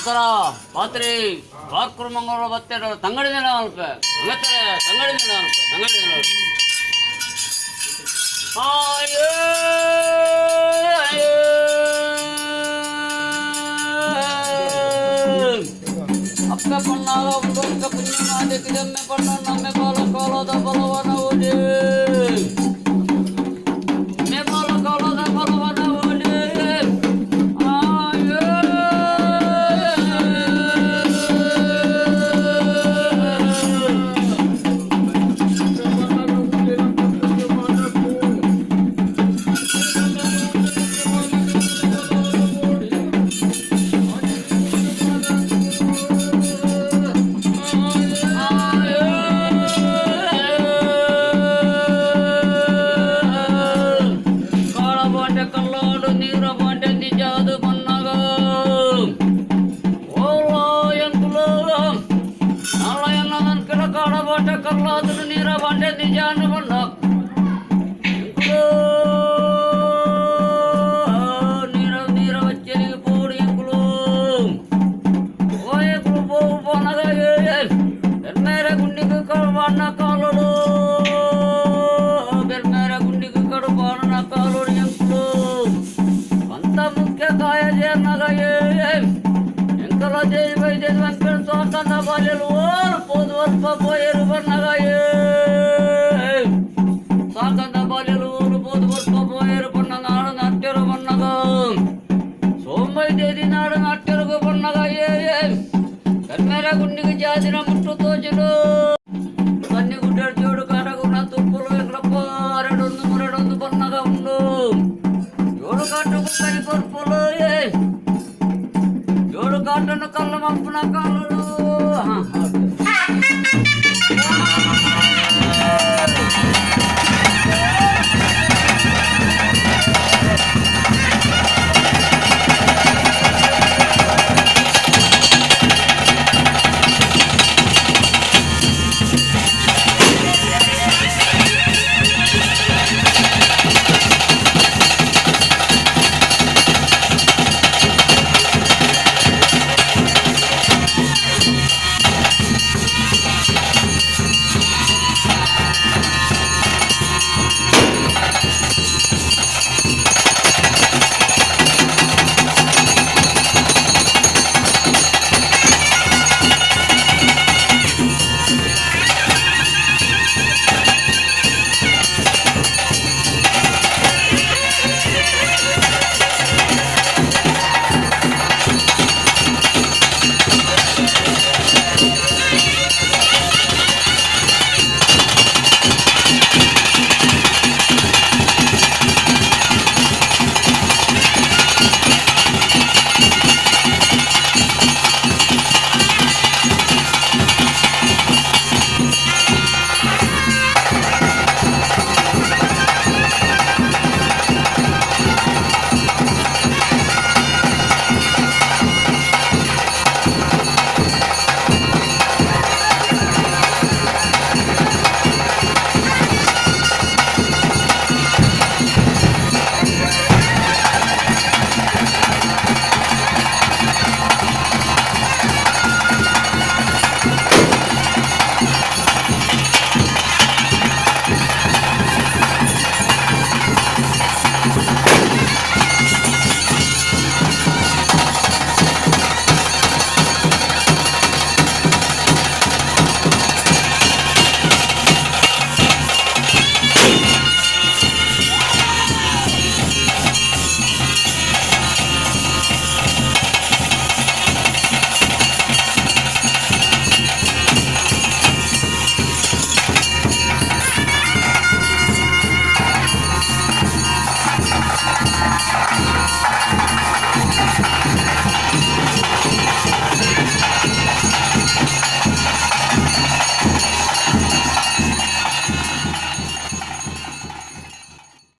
ನಮಸ್ಕಾರ ಪಾತ್ರಿ ಕಾರ್ಕುರು ಮಂಗಳೂರು ಬತ್ತೇರ ತಂಗಡಿ ದಿನ ಅಲ್ಪ ಇವತ್ತಾರೆ ತಂಗಡಿ ದಿನ ಅಲ್ಪ ತಂಗಡಿ ದಿನ ಅಕ್ಕ ಪಣ್ಣಾಗ ಒಂದು ಕುಂಜಿಮಾದಿಕ್ಕಿದಮ್ಮೆ ಪಣ್ಣ ನಮ್ಮೆ ಕಾಲ ಕಾಲದ ಬಲವನ ಓಡಿ కర్లాదులు నీర వంటే నిజాన్ని బండ నీర వచ్చి పోడు ఎంకులు ఓ ఎంకులు పోవు పోనగా బెర్మేర గుండికి కడుపాడిన కాలుడు బెర్మేర గుండికి కడుపాడిన కాలుడు ఎంకులు అంత ముఖ్య కాయ చేరినగా ఎంకలో చేయి వైద్య వెంకట తోటన్న బాల్యలు పోదు వల్ప పోయేరు పన్నగా సాకంద బాల్యలు పోదు వల్ప పోయేరు పన్నగా నట్టెరు పన్నగా సోమవైద్యేది నాడు నట్టెరుగు పన్నగా కర్మేర గుండికి జాతిన ముట్టు తోచులు కన్ని గుడ్డెడు జోడు కాటకున్న తుప్పులు ఎక్కడప్ప అరడొందు పన్నగా ఉండు జోడు కాటుకు కని కొర్పులు జోడు కాటను కళ్ళ మంపున కాళ్ళు